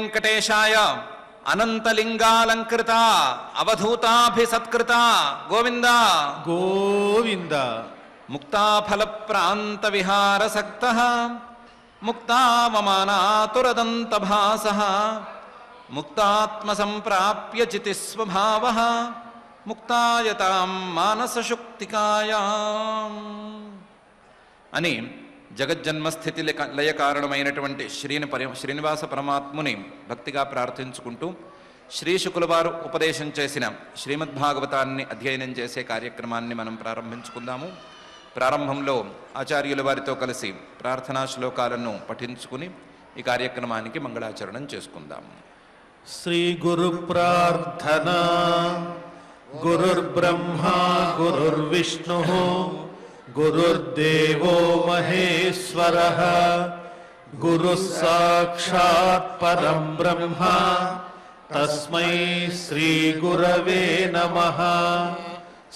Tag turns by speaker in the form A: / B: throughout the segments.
A: వెంకటేశాయ అనంతలింగాలంకృత అవధూతాభిసత్కృత గోవింద
B: గోవింద.
A: ముక్తాఫల ప్రాంత విహారసక్త ముక్తావమానాతురదంతభాస ముక్తాత్మ సంప్రాప్య చితిస్వభావ ముక్తాయతాం మానసశుక్తికాయా అని జగజ్జన్మస్థితి లయ కారణమైనటువంటి శ్రీనివాస పరమాత్ముని భక్తిగా ప్రార్థించుకుంటూ శ్రీశుకుల వారు ఉపదేశం చేసిన శ్రీమద్భాగవతాన్ని అధ్యయనం చేసే కార్యక్రమాన్ని మనం ప్రారంభించుకుందాము. ప్రారంభంలో ఆచార్యుల వారితో కలిసి ప్రార్థనా శ్లోకాలను పఠించుకుని ఈ కార్యక్రమానికి మంగళాచరణం చేసుకుందాము.
B: శ్రీ గురు ప్రార్థన. గురుర్బ్రహ్మా గురుర్విష్ణు గురుర్దేవో మహేశ్వరః గురుః సాక్షాత్ పరం బ్రహ్మ తస్మై శ్రీ గురవే నమః.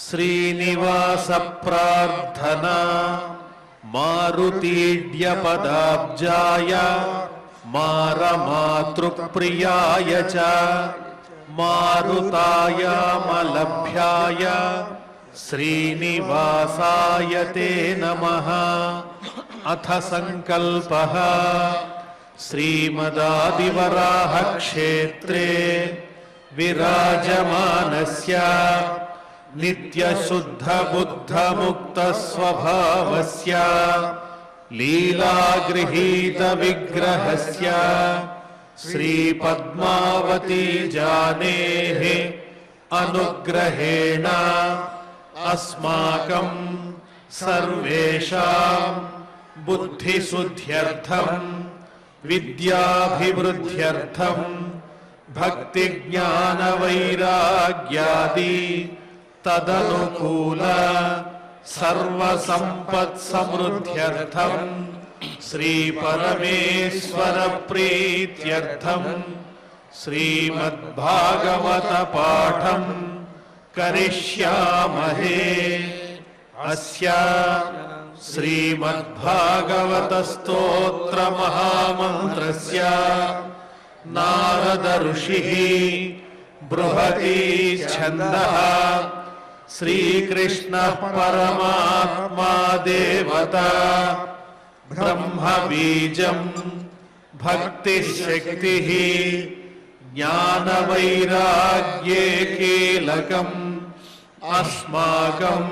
B: శ్రీనివాస ప్రార్థన. మారుతీడ్య పదాబ్జాయ మారమాతృప్రియాయ చ మారుతాయ మలభ్యాయ శ్రీనివాసాయ తే నమః. అథ సంకల్పః. శ్రీమదాదివరాహ క్షేత్రే విరాజమానస్య నిత్యశుద్ధ బుద్ధ ముక్త స్వభావస్య లీలాగృహీత విగ్రహస్య శ్రీ పద్మావతీ జానేః అనుగ్రహేణ అస్మాకం సర్వేషాం బుద్ధిశుద్ధ్యర్థం విద్యాభివృద్ధ్యర్థం భక్తి జ్ఞాన వైరాగ్యాది తదనుకూల సర్వసంపత్ సమృద్ధ్యర్థం శ్రీ పరమేశ్వర ప్రీత్యర్థం శ్రీమద్భాగవత పాఠం కరిష్యామహే. అస్య శ్రీమద్భాగవత స్తోత్ర మహామంత్రస్య నారద ఋషిః బృహతి ఛందః శ్రీకృష్ణః పరమాత్మా దేవతా బ్రహ్మ బీజం భక్తిశక్తిః జ్ఞానవైరాగ్యే కీలకం అస్మాకం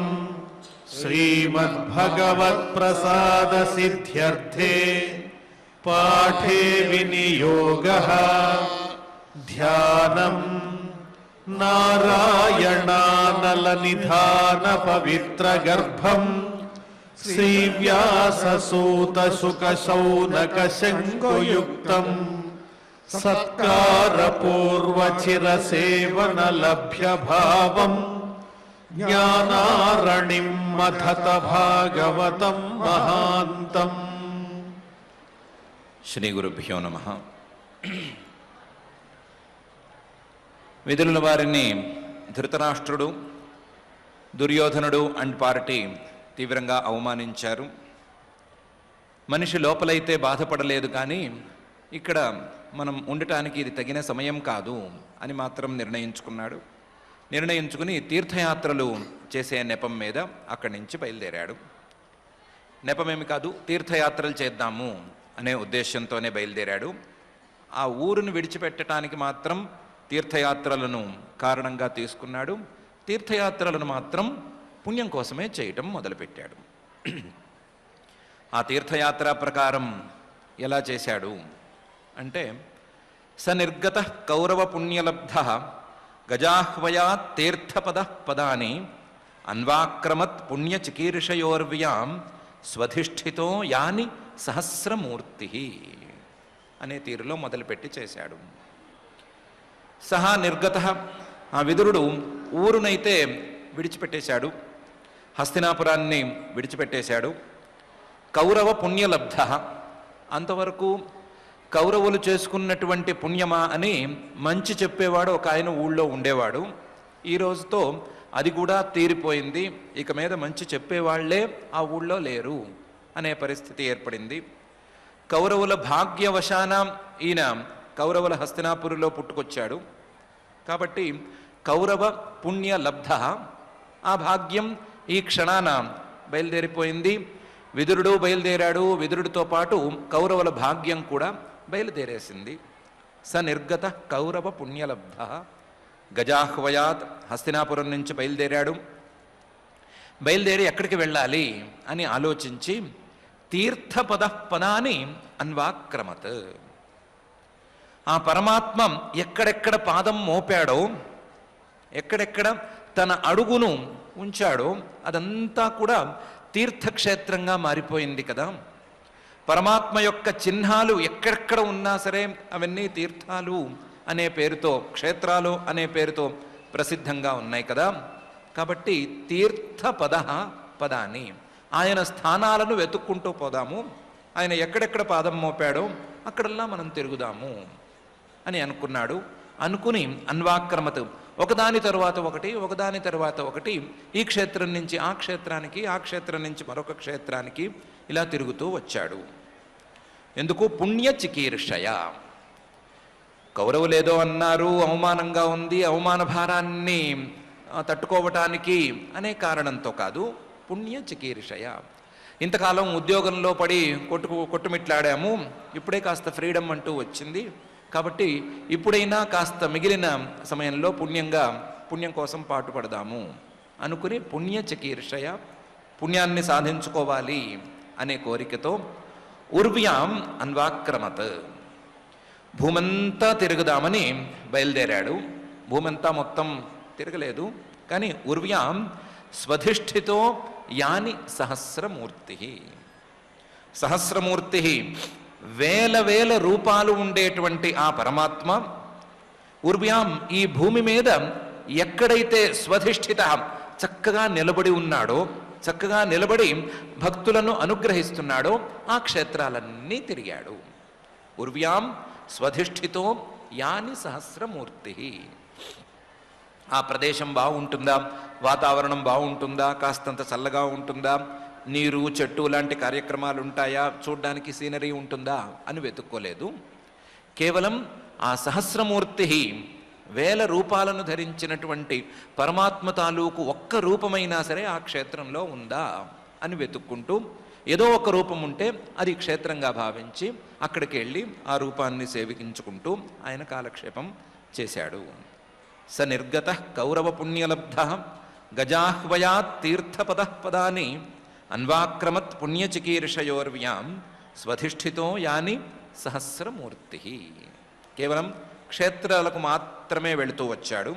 B: శ్రీమద్భగవత్ప్రసాద సిద్ధ్యర్థే పాఠే వినియోగః. ధ్యానం నారాయణానలనిధాన పవిత్ర గర్భం శ్రీవ్యాససూత శుక శౌనక శంకుయుక్తం సత్కారపూర్వచిరసేవన లభ్య భావం జ్ఞానారణిం మథత భాగవతం మహాంతం.
A: శ్రీ గురుభ్యో నమః. విదురుల వారిని ధృతరాష్ట్రుడు, దుర్యోధనుడు అండ్ పార్టీ తీవ్రంగా అవమానించారు. మనిషి లోపలైతే బాధపడలేదు, కానీ ఇక్కడ మనం ఉండటానికి ఇది తగిన సమయం కాదు అని మాత్రం నిర్ణయించుకుని తీర్థయాత్రలు చేసే నెపం మీద అక్కడి నుంచి బయలుదేరాడు. నెపమేమి కాదు, తీర్థయాత్రలు చేద్దాము అనే ఉద్దేశంతోనే బయలుదేరాడు. ఆ ఊరును విడిచిపెట్టడానికి మాత్రం తీర్థయాత్రలను కారణంగా తీసుకున్నాడు. తీర్థయాత్రలను మాత్రం పుణ్యం కోసమే చేయటం మొదలుపెట్టాడు. ఆ తీర్థయాత్ర ప్రకారం ఎలా చేశాడు అంటే, స నిర్గత కౌరవ పుణ్యలబ్ధ గజాహ్వయాత్ తీర్థపద పదాని అన్వాక్రమత్ పుణ్యచికీర్షయోర్వ్యాం స్వధిష్ఠితో యాని సహస్రమూర్తి అనే తీరులో మొదలుపెట్టి చేశాడు. సహా నిర్గత, ఆ విదురుడు ఊరునైతే విడిచిపెట్టేశాడు, హస్తినాపురాన్ని విడిచిపెట్టేశాడు. కౌరవ పుణ్యలబ్ధ, అంతవరకు కౌరవులు చేసుకున్నటువంటి పుణ్యమా అని మంచి చెప్పేవాడు ఒక ఆయన ఊళ్ళో ఉండేవాడు. ఈ రోజుతో అది కూడా తీరిపోయింది. ఇక మీద మంచి చెప్పేవాళ్లే ఆ ఊళ్ళో లేరు అనే పరిస్థితి ఏర్పడింది. కౌరవుల భాగ్యవశాన ఈయన కౌరవుల హస్తినాపురిలో పుట్టుకొచ్చాడు కాబట్టి కౌరవ పుణ్య లబ్ధ. ఆ భాగ్యం ఈ క్షణాన బయలుదేరిపోయింది. విదురుడు బయలుదేరాడు, విదురుడితో పాటు కౌరవుల భాగ్యం కూడా బయలుదేరేసింది. స నిర్గత కౌరవ పుణ్యలబ్ధ గజాహ్వయాత్. హస్తినాపురం నుంచి బయలుదేరాడు. బయలుదేరి ఎక్కడికి వెళ్ళాలి అని ఆలోచించి తీర్థపద పదాన్ని అన్వాక్రమత్. ఆ పరమాత్మ ఎక్కడెక్కడ పాదం మోపాడో, ఎక్కడెక్కడ తన అడుగును ఉంచాడో అదంతా కూడా తీర్థక్షేత్రంగా మారిపోయింది కదా. పరమాత్మ యొక్క చిహ్నాలు ఎక్కడెక్కడ ఉన్నా సరే అవన్నీ తీర్థాలు అనే పేరుతో, క్షేత్రాలు అనే పేరుతో ప్రసిద్ధంగా ఉన్నాయి కదా. కాబట్టి తీర్థపద పదాన్ని, ఆయన స్థానాలను వెతుక్కుంటూ పోదాము. ఆయన ఎక్కడెక్కడ పాదం మోపాడో అక్కడల్లా మనం తిరుగుదాము అని అనుకున్నాడు. అనుకుని అన్వాక్రమత్, ఒకదాని తరువాత ఒకటి, ఒకదాని తరువాత ఒకటి, ఈ క్షేత్రం నుంచి ఆ క్షేత్రానికి, ఆ క్షేత్రం నుంచి మరొక క్షేత్రానికి ఇలా తిరుగుతూ వచ్చాడు. ఎందుకు? పుణ్య చికీర్షయ. కౌరవులేదో అన్నారు, అవమానంగా ఉంది, అవమాన భారాన్ని తట్టుకోవటానికి అనే కారణంతో కాదు. పుణ్య చికీర్షయ. ఇంతకాలం ఉద్యోగంలో పడి కొట్టుమిట్లాడాము, ఇప్పుడే కాస్త ఫ్రీడమ్ అంటూ వచ్చింది కాబట్టి ఇప్పుడైనా కాస్త మిగిలిన సమయంలో పుణ్యం కోసం పాటుపడదాము అనుకుని పుణ్య చికీర్షయ, పుణ్యాన్ని సాధించుకోవాలి అనే కోరికతో ఉర్వ్యాం అన్వాక్రమత్, భూమంతా తిరుగుదామని బయలుదేరాడు. భూమంతా మొత్తం తిరగలేదు కానీ ఉర్వ్యాం స్వధిష్ఠితో యాని సహస్రమూర్తి. సహస్రమూర్తి, వేల వేల రూపాలు ఉండేటువంటి ఆ పరమాత్మ ఉర్వ్యాం ఈ భూమి మీద ఎక్కడైతే స్వధిష్ఠిత చక్కగా నిలబడి ఉన్నాడో, చక్కగా నిలబడి భక్తులను అనుగ్రహిస్తున్నాడో ఆ క్షేత్రాలన్నీ తిరిగాడు. ఉర్వ్యాం స్వధిష్ఠితో యాని సహస్రమూర్తి. ఆ ప్రదేశం బాగుంటుందా, వాతావరణం బాగుంటుందా, కాస్తంత చల్లగా ఉంటుందా, నీరు చెట్టు లాంటి కార్యక్రమాలు ఉంటాయా, చూడ్డానికి సీనరీ ఉంటుందా అని వెతుక్కోలేదు. కేవలం ఆ సహస్రమూర్తి, వేల రూపాలను ధరించినటువంటి పరమాత్మ తాలూకు ఒక్క రూపమైనా సరే ఆ క్షేత్రంలో ఉందా అని వెతుక్కుంటూ, ఏదో ఒక రూపం ఉంటే అది క్షేత్రంగా భావించి అక్కడికి వెళ్ళి ఆ రూపాన్ని సేవించుకుంటూ ఆయన కాలక్షేపం చేశాడు. స నిర్గత కౌరవ పుణ్యలబ్ధ గజాహ్వయాత్ తీర్థపద పదాని అన్వాక్రమత్ పుణ్యచికీర్షయోర్వ్యాం స్వధిష్ఠితో యాని సహస్రమూర్తి. కేవలం క్షేత్రాలకు మాత్రమే వెళుతూ వచ్చాడు.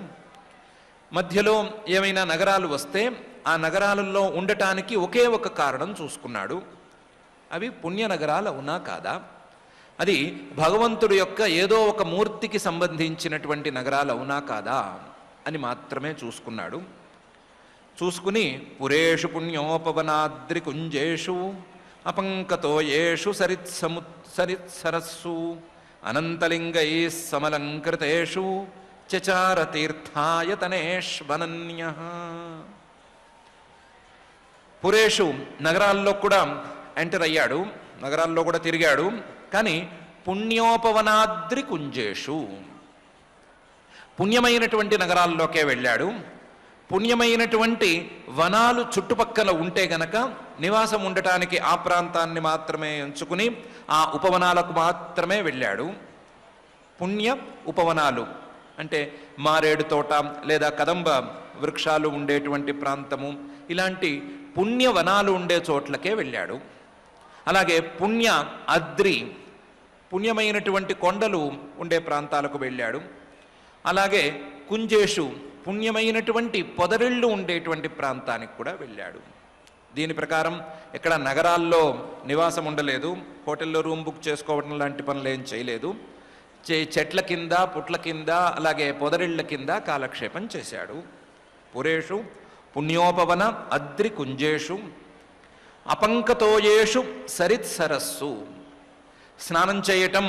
A: మధ్యలో ఏమైనా నగరాలు వస్తే ఆ నగరాలలో ఉండటానికి ఒకే ఒక కారణం చూసుకున్నాడు. అవి పుణ్యనగరాలు అవునా కాదా, అది భగవంతుడి యొక్క ఏదో ఒక మూర్తికి సంబంధించినటువంటి నగరాలు అవునా కాదా అని మాత్రమే చూసుకున్నాడు. చూసుకుని పురేషు పుణ్యోపవనాద్రి కుంజేషు అపంకతో యేషు సరిత్సరస్సు అనంతలింగై సమలంకృతేషు చచార తీర్థాయతనేష్వనన్యః. పురేషు నగరాల్లో కూడా ఎంటర్ అయ్యాడు, నగరాల్లో కూడా తిరిగాడు. కానీ పుణ్యోపవనాద్రి కుంజేషు, పుణ్యమైనటువంటి నగరాల్లోకే వెళ్ళాడు. పుణ్యమైనటువంటి వనాలు చుట్టుపక్కల ఉంటే గనక నివాసం ఉండటానికి ఆ ప్రాంతాన్ని మాత్రమే ఎంచుకుని ఆ ఉపవనాలకు మాత్రమే వెళ్ళాడు. పుణ్య ఉపవనాలు అంటే మారేడు తోట లేదా కదంబ వృక్షాలు ఉండేటువంటి ప్రాంతము, ఇలాంటి పుణ్యవనాలు ఉండే చోట్లకే వెళ్ళాడు. అలాగే పుణ్య అద్రి, పుణ్యమైనటువంటి కొండలు ఉండే ప్రాంతాలకు వెళ్ళాడు. అలాగే కుంజేషు, పుణ్యమైనటువంటి పొదరిళ్ళు ఉండేటువంటి ప్రాంతానికి కూడా వెళ్ళాడు. దీని ప్రకారం ఇక్కడ నగరాల్లో నివాసం ఉండలేదు, హోటల్లో రూమ్ బుక్ చేసుకోవడం లాంటి పనులు ఏం చేయలేదు. చెట్ల కింద, పుట్ల కింద, అలాగే పొదరిళ్ళ కింద కాలక్షేపం చేశాడు. పురేషు పుణ్యోపవన అద్రి కుంజేషు అపంకతోయేషు సరిత్సరస్సు. స్నానం చేయటం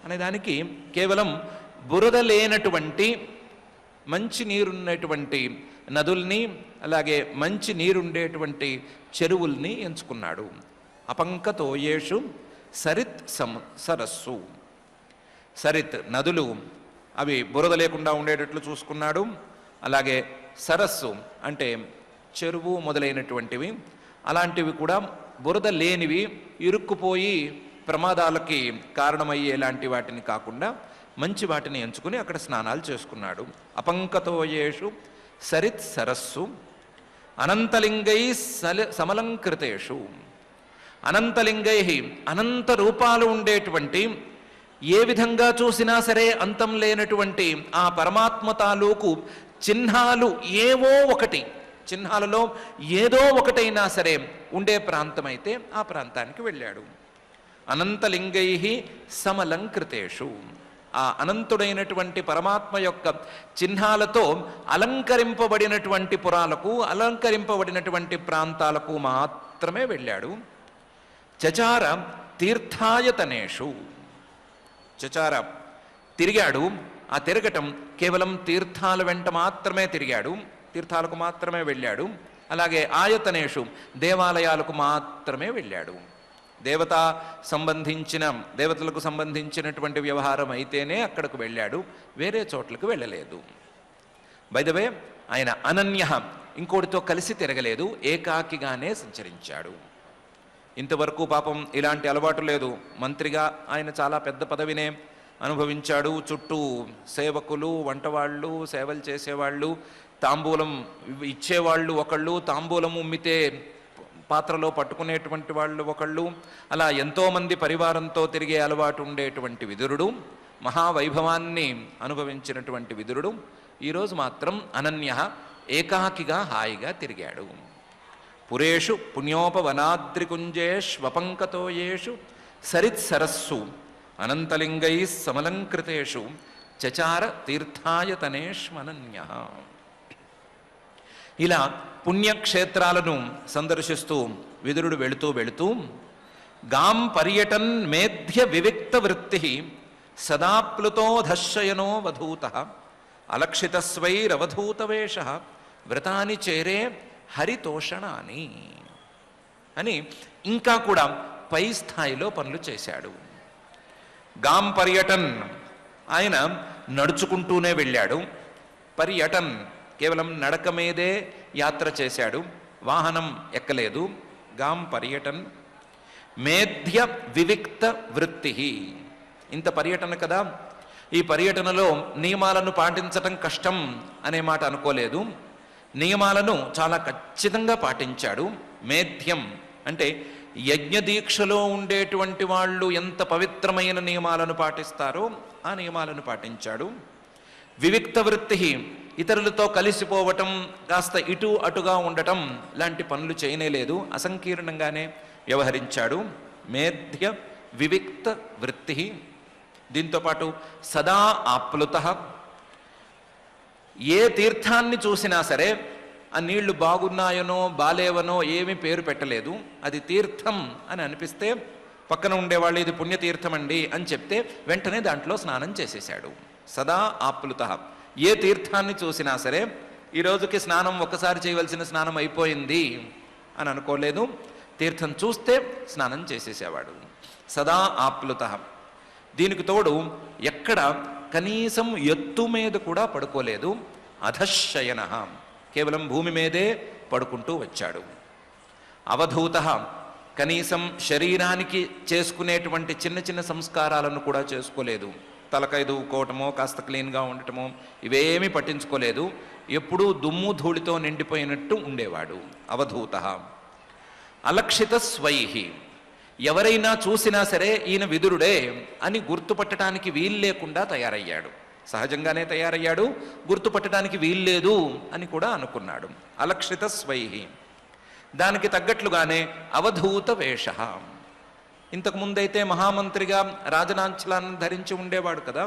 A: అనేదానికి కేవలం బురద లేనటువంటి మంచి నీరున్నటువంటి నదుల్ని, అలాగే మంచి నీరుండేటువంటి చెరువుల్ని ఎంచుకున్నాడు. అపంకతోయేషు సరస్సు. సరిత్ నదులు అవి బురద లేకుండా ఉండేటట్లు చూసుకున్నాడు. అలాగే సరస్సు అంటే చెరువు మొదలైనటువంటివి, అలాంటివి కూడా బురద లేనివి, ఇరుక్కుపోయి ప్రమాదాలకి కారణమయ్యేలాంటి వాటిని కాకుండా మంచి వాటిని ఎంచుకుని అక్కడ స్నానాలు చేసుకున్నాడు. అపంకతోయేషు సరిత్ సరస్సు అనంతలింగై సమలంకృతేషు. అనంతలింగై అనంత రూపాలు ఉండేటువంటి, ఏ విధంగా చూసినా సరే అంతం లేనటువంటి ఆ పరమాత్మ తాలూకు చిహ్నాలు ఏవో ఒకటి, చిహ్నాలలో ఏదో ఒకటైనా సరే ఉండే ప్రాంతమైతే ఆ ప్రాంతానికి వెళ్ళాడు. అనంతలింగై సమలంకృతేషు. ఆ అనంతుడైనటువంటి పరమాత్మ యొక్క చిహ్నాలతో అలంకరింపబడినటువంటి పురాలకు, అలంకరింపబడినటువంటి ప్రాంతాలకు మాత్రమే వెళ్ళాడు. చచార తీర్థాయతనేషు. చచార తిరిగాడు. ఆ తిరగటం కేవలం తీర్థాల వెంట మాత్రమే తిరిగాడు, తీర్థాలకు మాత్రమే వెళ్ళాడు. అలాగే ఆయతనేషు దేవాలయాలకు మాత్రమే వెళ్ళాడు. దేవతలకు సంబంధించినటువంటి వ్యవహారం అయితేనే అక్కడకు వెళ్ళాడు, వేరే చోట్లకు వెళ్ళలేదు. బై ద వే, ఆయన అనన్య, ఇంకోటితో కలిసి తిరగలేదు, ఏకాకిగానే సంచరించాడు. ఇంతవరకు పాపం ఇలాంటి అలవాటు లేదు. మంత్రిగా ఆయన చాలా పెద్ద పదవినే అనుభవించాడు. చుట్టూ సేవకులు, వంటవాళ్ళు, సేవలు చేసేవాళ్ళు, తాంబూలం ఇచ్చేవాళ్ళు ఒకళ్ళు, తాంబూలం ఉమ్మితే పాత్రలో పట్టుకునేటువంటి వాళ్ళు ఒకళ్ళు, అలా ఎంతోమంది పరివారంతో తిరిగే అలవాటు ఉండేటువంటి విదురుడు, మహావైభవాన్ని అనుభవించినటువంటి విదురుడు ఈరోజు మాత్రం అనన్య, ఏకాకిగా హాయిగా తిరిగాడు. పురేషు పుణ్యోపవనాద్రికుంజేష్వపంకతోయేషు సరిత్ సరస్సు అనంతలింగై సమలంకృతేషు చచార తీర్థాయతనేష్మనన్య. ఇలా పుణ్యక్షేత్రాలను సందర్శిస్తూ విదురుడు వెళుతూ గాం పర్యటన్ మేధ్య వివిక్త వృత్తి సదాప్లుతోధశయనో వధూత అలక్షితస్వైరవధూతవేష వ్రతాని చేరే హరితోషణాని అని ఇంకా కూడా పై స్థాయిలో పనులు చేశాడు. గాం పర్యటన్, ఆయన నడుచుకుంటూనే వెళ్ళాడు. పర్యటన్ కేవలం నడక మీదే యాత్ర చేశాడు, వాహనం ఎక్కలేదు. గాం పర్యటన్ మేధ్య వివిక్త వృత్తి. ఇంత పర్యటన కదా, ఈ పర్యటనలో నియమాలను పాటించటం కష్టం అనే మాట అనుకోలేదు. నియమాలను చాలా ఖచ్చితంగా పాటించాడు. మేధ్యం అంటే యజ్ఞదీక్షలో ఉండేటువంటి వాళ్ళు ఎంత పవిత్రమైన నియమాలను పాటిస్తారో ఆ నియమాలను పాటించాడు. వివిక్త వృత్తి, ఇతరులతో కలిసిపోవటం, కాస్త ఇటు అటుగా ఉండటం లాంటి పనులు చేయనేలేదు, అసంకీర్ణంగానే వ్యవహరించాడు. మేధ్య వివిక్త వృత్తి. దీంతోపాటు సదా ఆప్లుత, ఏ తీర్థాన్ని చూసినా సరే ఆ నీళ్లు బాగున్నాయనో బాలేవనో ఏమీ పేరు పెట్టలేదు. అది తీర్థం అని అనిపిస్తే పక్కన ఉండేవాళ్ళు ఇది పుణ్యతీర్థం అండి అని చెప్తే వెంటనే దాంట్లో స్నానం చేసేశాడు. సదా ఆప్లుత, ఏ తీర్థాన్ని చూసినా సరే ఈ రోజుకి స్నానం ఒక్కసారి చేయవలసిన స్నానం అయిపోయింది అని అనుకోలేదు, తీర్థం చూస్తే స్నానం చేసేసేవాడు. సదా ఆప్లుత. దీనికి తోడు ఎక్కడ కనీసం ఎత్తు మీద కూడా పడుకోలేదు. అధశయన, కేవలం భూమి మీదే పడుకుంటూ వచ్చాడు. అవధూత, కనీసం శరీరానికి చేసుకునేటువంటి చిన్న చిన్న సంస్కారాలను కూడా చేసుకోలేదు. తలకాయ దువ్వుకోవటమో, కాస్త క్లీన్గా ఉండటమో ఇవేమీ పట్టించుకోలేదు. ఎప్పుడూ దుమ్ము ధూళితో నిండిపోయినట్టు ఉండేవాడు. అవధూత. అలక్షిత స్వైహి, ఎవరైనా చూసినా సరే ఈయన విదురుడే అని గుర్తుపట్టడానికి వీల్లేకుండా తయారయ్యాడు. సహజంగానే తయారయ్యాడు, గుర్తుపట్టడానికి వీల్లేదు అని కూడా అనుకున్నాడు. అలక్షిత స్వైహి. దానికి తగ్గట్లుగానే అవధూత వేష. ఇంతకుముందైతే మహామంత్రిగా రాజనాంచలాన్ని ధరించి ఉండేవాడు కదా,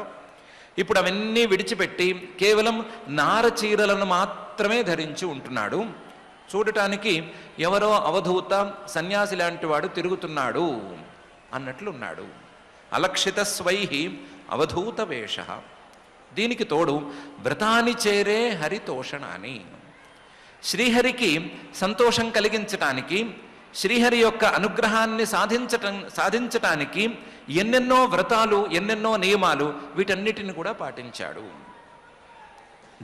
A: ఇప్పుడు అవన్నీ విడిచిపెట్టి కేవలం నారచీరలను మాత్రమే ధరించి ఉంటున్నాడు. చూడటానికి ఎవరో అవధూత సన్యాసి లాంటి వాడు తిరుగుతున్నాడు అన్నట్లున్నాడు. అలక్షిత స్వైహి అవధూత వేష. దీనికి తోడు వ్రతాని చేరే హరితోషణాని, శ్రీహరికి సంతోషం కలిగించటానికి శ్రీహరి యొక్క అనుగ్రహాన్ని సాధించటానికి ఎన్నెన్నో వ్రతాలు, ఎన్నెన్నో నియమాలు, వీటన్నిటిని కూడా పాటించాడు.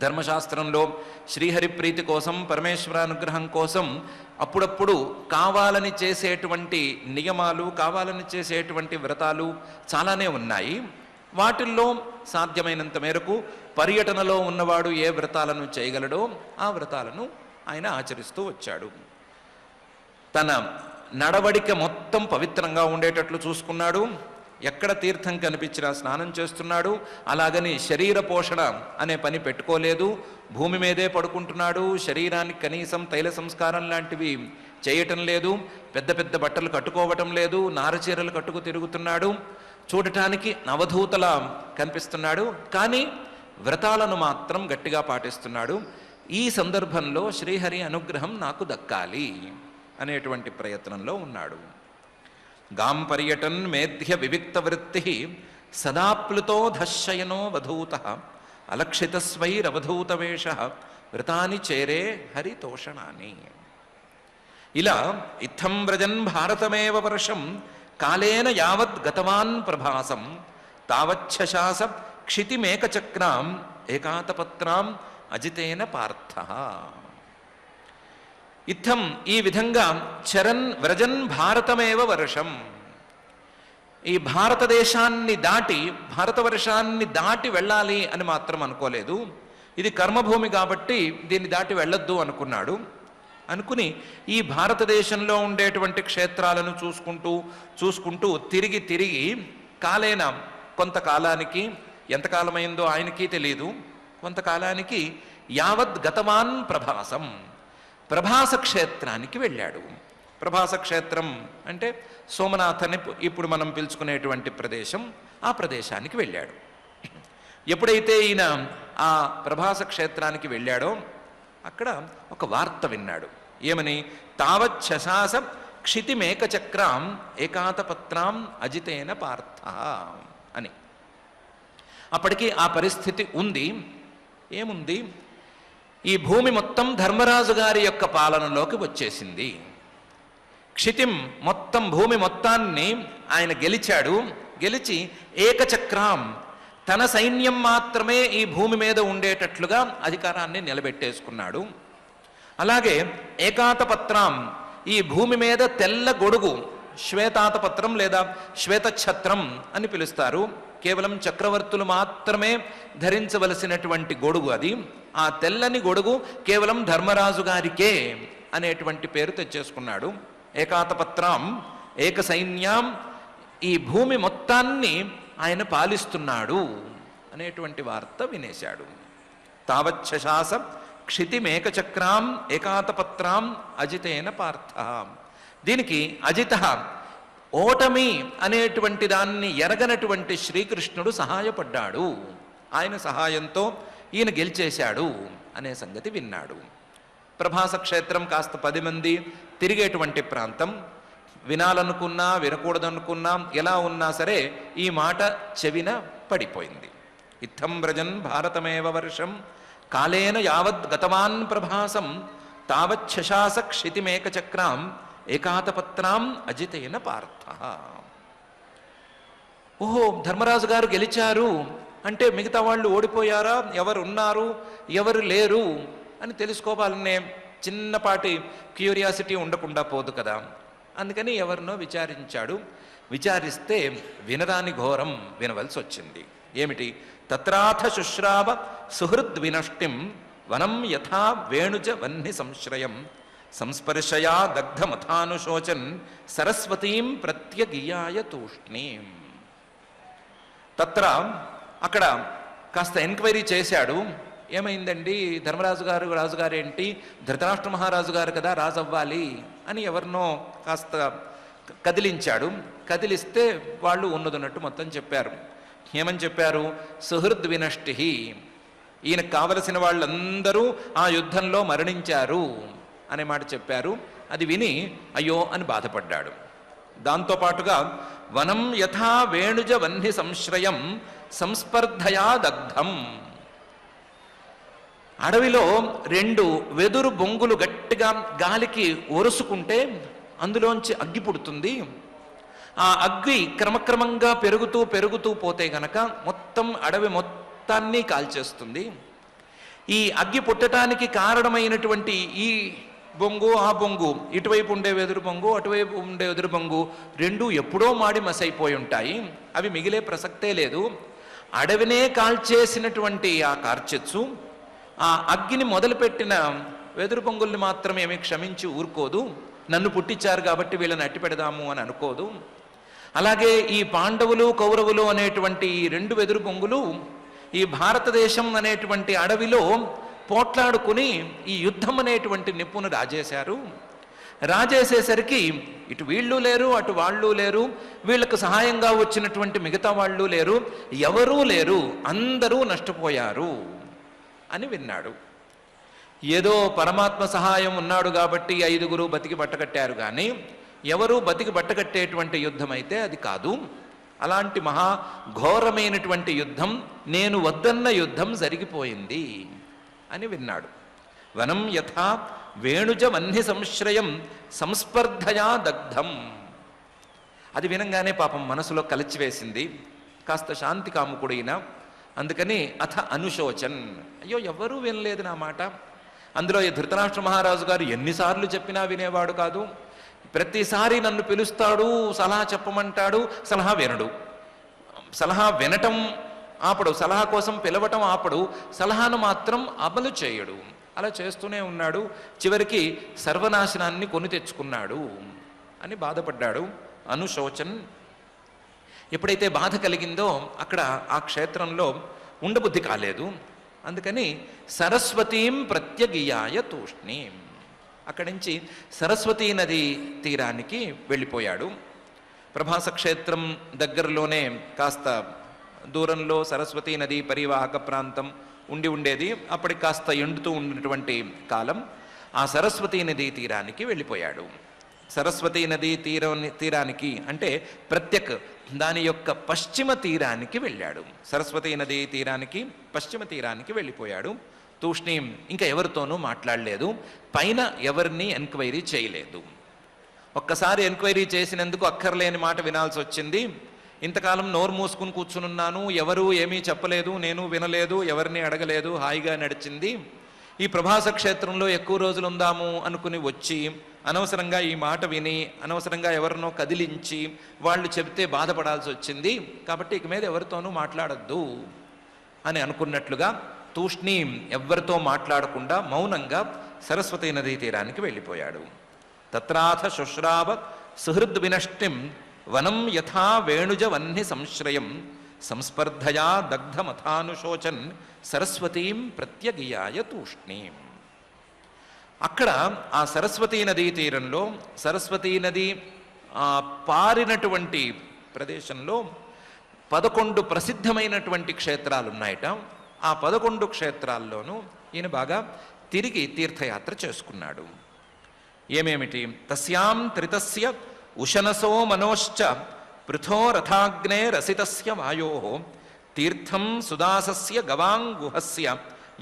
A: ధర్మశాస్త్రంలో శ్రీహరి ప్రీతి కోసం, పరమేశ్వరానుగ్రహం కోసం అప్పుడప్పుడు కావాలని చేసేటువంటి నియమాలు, కావాలని చేసేటువంటి వ్రతాలు చాలానే ఉన్నాయి. వాటిల్లో సాధ్యమైనంత మేరకు పర్యటనలో ఉన్నవాడు ఏ వ్రతాలను చేయగలడో ఆ వ్రతాలను ఆయన ఆచరిస్తూ వచ్చాడు. తన నడవడిక మొత్తం పవిత్రంగా ఉండేటట్లు చూసుకున్నాడు. ఎక్కడ తీర్థం కనిపించినా స్నానం చేస్తున్నాడు. అలాగని శరీర పోషణ అనే పని పెట్టుకోలేదు. భూమి మీదే పడుకుంటున్నాడు. శరీరానికి కనీసం తైల సంస్కారం లాంటివి చేయటం లేదు. పెద్ద పెద్ద బట్టలు కట్టుకోవటం లేదు. నారచీరలు కట్టుకు తిరుగుతున్నాడు. చూడటానికి అవధూతలా కనిపిస్తున్నాడు. కానీ వ్రతాలను మాత్రం గట్టిగా పాటిస్తున్నాడు. ఈ సందర్భంలో శ్రీహరి అనుగ్రహం నాకు దక్కాలి అనేటువంటి ప్రయత్నంలో ఉన్నాడు. గాం పర్యటన్ మేధ్య వివిక్త వృత్తి సదాప్లుతో ధశయనో వధూత అలక్షితస్వైరవధూతవేష వ్రతాని చేరే హరితోషణాని. ఇలా ఇత్థం వ్రజన్ భారతమేవ వర్షం కాలేన యావద్ గతవాన్ ప్రభాసం తావచ్చశాస క్షితిమేకచక్రాం ఏకాతపత్రాం అజితేన పార్థ. ఇత్థం ఈ విధంగా చరన్ వ్రజన్ భారతమేవ వర్షం, ఈ భారతదేశాన్ని దాటి, భారతవర్షాన్ని దాటి వెళ్ళాలి అని మాత్రం అనుకోలేదు. ఇది కర్మభూమి కాబట్టి దీన్ని దాటి వెళ్ళొద్దు అనుకున్నాడు. అనుకుని ఈ భారతదేశంలో ఉండేటువంటి క్షేత్రాలను చూసుకుంటూ తిరిగి కాలేన కొంతకాలానికి, ఎంతకాలమైందో ఆయనకి తెలియదు, కొంతకాలానికి యావద్ గతవాన్ ప్రభాసం, ప్రభాస క్షేత్రానికి వెళ్ళాడు. ప్రభాస క్షేత్రం అంటే సోమనాథని ఇప్పుడు మనం పిలుచుకునేటువంటి ప్రదేశం, ఆ ప్రదేశానికి వెళ్ళాడు. ఎప్పుడైతే ఈయన ఆ ప్రభాస క్షేత్రానికి వెళ్ళాడో అక్కడ ఒక వార్త విన్నాడు. ఏమని? తావచ్చశాస క్షితిమేకచక్రాం ఏకాతపత్రాం అజితేన పార్థ అని. అప్పటికి ఆ పరిస్థితి ఉంది. ఏముంది? ఈ భూమి మొత్తం ధర్మరాజు గారి యొక్క పాలనలోకి వచ్చేసింది. క్షితిం మొత్తం భూమి మొత్తాన్ని ఆయన గెలిచాడు. గెలిచి ఏకచక్రాం, తన సైన్యం మాత్రమే ఈ భూమి మీద ఉండేటట్లుగా అధికారాన్ని నిలబెట్టేసుకున్నాడు. అలాగే ఏకాతపత్రాం, ఈ భూమి మీద తెల్ల గొడుగు, శ్వేతాతపత్రం లేదా శ్వేతఛత్రం అని పిలుస్తారు. కేవలం చక్రవర్తులు మాత్రమే ధరించవలసినటువంటి గొడుగు అది. ఆ తెల్లని గొడుగు కేవలం ధర్మరాజు గారికే అనేటువంటి పేరు తెచ్చేసుకున్నాడు. ఏకాతపత్రాం ఏక సైన్యాం, ఈ భూమి మొత్తాన్ని ఆయన పాలిస్తున్నాడు అనేటువంటి వార్త వినేశాడు. తావచ్చశాస క్షితిమేకచక్రాం ఏకాతపత్రాం అజితేన పార్థ. దీనికి అజిత, ఓటమి అనేటువంటి దాన్ని ఎరగనటువంటి శ్రీకృష్ణుడు సహాయపడ్డాడు. ఆయన సహాయంతో ఈయన గెలిచేశాడు అనే సంగతి విన్నాడు. ప్రభాస క్షేత్రం కాస్త 10 మంది తిరిగేటువంటి ప్రాంతం. వినాలనుకున్నా వినకూడదనుకున్నా ఎలా ఉన్నా సరే ఈ మాట చెవిన పడిపోయింది. ఇత్థం వ్రజన్ భారతమేవ వర్షం కాలేన యావద్ గతవాన్ ప్రభాసం తావచ్చశాస క్షితిమేకచక్రాం ఏకాతపత్రాం అజితేన పార్థ. ఓహో, ధర్మరాజు గారు గెలిచారు అంటే మిగతా వాళ్ళు ఓడిపోయారా, ఎవరు ఉన్నారు ఎవరు లేరు అని తెలుసుకోవాలనే చిన్నపాటి క్యూరియాసిటీ ఉండకుండా పోదు కదా. అందుకని ఎవరినో విచారించాడు. విచారిస్తే వినరాని ఘోరం వినవలసి వచ్చింది. ఏమిటి? తత్రాథ శుశ్రావ సుహృద్ వినష్టిం వనం యథా వేణుజ వహ్ని సంశ్రయం సంస్పర్శయా దగ్ధమథానుశోచన్ సరస్వతీం ప్రత్యగీయాయ తూష్ణీం. తత్ర, అక్కడ కాస్త ఎంక్వైరీ చేశాడు. ఏమైందండి, ధర్మరాజు గారు రాజుగారేంటి, ధృతరాష్ట్ర మహారాజు గారు కదా రాజు అవ్వాలి అని ఎవరినో కాస్త కదిలించాడు. కదిలిస్తే వాళ్ళు ఉన్నదన్నట్టు మొత్తం చెప్పారు. ఏమని చెప్పారు? సుహృద్ వినష్టి, ఈయనకు కావలసిన వాళ్ళందరూ ఆ యుద్ధంలో మరణించారు అనే మాట చెప్పారు. అది విని అయ్యో అని బాధపడ్డాడు. దాంతోపాటుగా వనం యథా వేణుజ వహ్ని సంశ్రయం సంస్పర్ధయా దగ్ధం, అడవిలో 2 వెదురు బొంగులు గట్టిగా గాలికి ఒరుసుకుంటే అందులోంచి అగ్గి పుడుతుంది. ఆ అగ్గి క్రమక్రమంగా పెరుగుతూ పెరుగుతూ పోతే గనక మొత్తం అడవి మొత్తాన్ని కాల్చేస్తుంది. ఈ అగ్గి పుట్టడానికి కారణమైనటువంటి ఈ బొంగు ఆ బొంగు, ఇటువైపు ఉండే వెదురు బొంగు అటువైపు ఉండే వెదురు బొంగు రెండూ ఎప్పుడో మాడి మసైపోయి ఉంటాయి. అవి మిగిలే ప్రసక్తే లేదు. అడవినే కాల్చేసినటువంటి ఆ కార్చెచ్చు ఆ అగ్గిని మొదలుపెట్టిన వెదురు బొంగుల్ని మాత్రం ఏమీ క్షమించి ఊరుకోదు. నన్ను పుట్టించారు కాబట్టి వీళ్ళని అట్టి పెడదాము అని అనుకోదు. అలాగే ఈ పాండవులు కౌరవులు అనేటువంటి ఈ రెండు వెదురు బొంగులు ఈ భారతదేశం అనేటువంటి అడవిలో పోట్లాడుకుని ఈ యుద్ధం అనేటువంటి నిప్పును రాజేశారు. రాజేసేసరికి ఇటు వీళ్ళు లేరు, అటు వాళ్ళు లేరు, వీళ్లకు సహాయంగా వచ్చినటువంటి మిగతా వాళ్ళు లేరు, ఎవరూ లేరు, అందరూ నష్టపోయారు అని విన్నాడు. ఏదో పరమాత్మ సహాయం ఉన్నాడు కాబట్టి 5గురు బతికి బట్టకట్టారు, కానీ ఎవరూ బతికి బట్టకట్టేటువంటి యుద్ధం అయితే అది కాదు. అలాంటి మహా ఘోరమైనటువంటి యుద్ధం, నేను వద్దన్న యుద్ధం జరిగిపోయింది అని విన్నాడు. వనం యథా వేణుజ వన్హి సంశ్రయం సంస్పర్ధయా దగ్ధం. అది వినంగానే పాపం మనసులో కలిచివేసింది. కాస్త శాంతి కాముకుడైన, అందుకని అథ అనుశోచన్, అయ్యో ఎవ్వరూ వినలేదు నా మాట. అందులో ఈ ధృతరాష్ట్ర మహారాజు గారు ఎన్నిసార్లు చెప్పినా వినేవాడు కాదు. ప్రతిసారి నన్ను పిలుస్తాడు, సలహా చెప్పమంటాడు, సలహా వినడు. సలహా వినటం ఆపడు, సలహా కోసం పిలవటం ఆపడు, సలహాను మాత్రం అమలు చేయడు. అలా చేస్తూనే ఉన్నాడు. చివరికి సర్వనాశనాన్ని కొని తెచ్చుకున్నాడు అని బాధపడ్డాడు. అనుశోచన్. ఎప్పుడైతే బాధ కలిగిందో అక్కడ ఆ క్షేత్రంలో ఉండబుద్ధి కాలేదు. అందుకని సరస్వతీం ప్రత్యగియాయ తూష్ణీం, అక్కడి నుంచి సరస్వతీ నది తీరానికి వెళ్ళిపోయాడు. ప్రభాస క్షేత్రం దగ్గరలోనే కాస్త దూరంలో సరస్వతీ నది పరివాహక ప్రాంతం ఉండేది. అప్పటికి కాస్త ఎండుతూ ఉన్నటువంటి కాలం. ఆ సరస్వతీ నదీ తీరానికి వెళ్ళిపోయాడు. సరస్వతీ నదీ తీరానికి అంటే ప్రత్యక్ దాని యొక్క పశ్చిమ తీరానికి వెళ్ళాడు. సరస్వతీ నదీ తీరానికి పశ్చిమ తీరానికి వెళ్ళిపోయాడు. తూష్ణీం, ఇంకా ఎవరితోనూ మాట్లాడలేదు, పైన ఎవరిని ఎంక్వైరీ చేయలేదు. ఒక్కసారి ఎంక్వైరీ చేసినందుకు అక్కర్లేని మాట వినాల్సి వచ్చింది. ఇంతకాలం నోరు మూసుకుని కూర్చునున్నాను, ఎవరూ ఏమీ చెప్పలేదు, నేను వినలేదు, ఎవరిని అడగలేదు, హాయిగా నడిచింది. ఈ ప్రభాస క్షేత్రంలో ఎక్కువ రోజులు ఉందాము అనుకుని వచ్చి అనవసరంగా ఈ మాట విని అనవసరంగా ఎవరినో కదిలించి వాళ్ళు చెబితే బాధపడాల్సి వచ్చింది. కాబట్టి ఇక మీద ఎవరితోనూ మాట్లాడద్దు అని అనుకున్నట్లుగా తూష్ణీం ఎవ్వరితో మాట్లాడకుండా మౌనంగా సరస్వతీ నదీ తీరానికి వెళ్ళిపోయాడు. తత్రాథ శుశ్రావ సుహృద్ వినష్టిం వనం యథా వేణుజ వన్హి సంశ్రయం సంస్పర్ధయా దగ్ధమథానుశోచన్ సరస్వతీం ప్రత్యగియాయ తూష్ణీం. అక్కడ ఆ సరస్వతీ నదీ తీరంలో సరస్వతీ నది పారినటువంటి ప్రదేశంలో 11 ప్రసిద్ధమైనటువంటి క్షేత్రాలు ఉన్నాయట. ఆ 11 క్షేత్రాల్లోనూ ఈయన బాగా తిరిగి తీర్థయాత్ర చేసుకున్నాడు. ఏమేమిటి? తస్యాం త్రితస్య ఉశనసో మనోశ్చ పృథో రథాగ్నే రసితస్య వాయో తీర్థం సుదాసస్య గవాంగుహస్య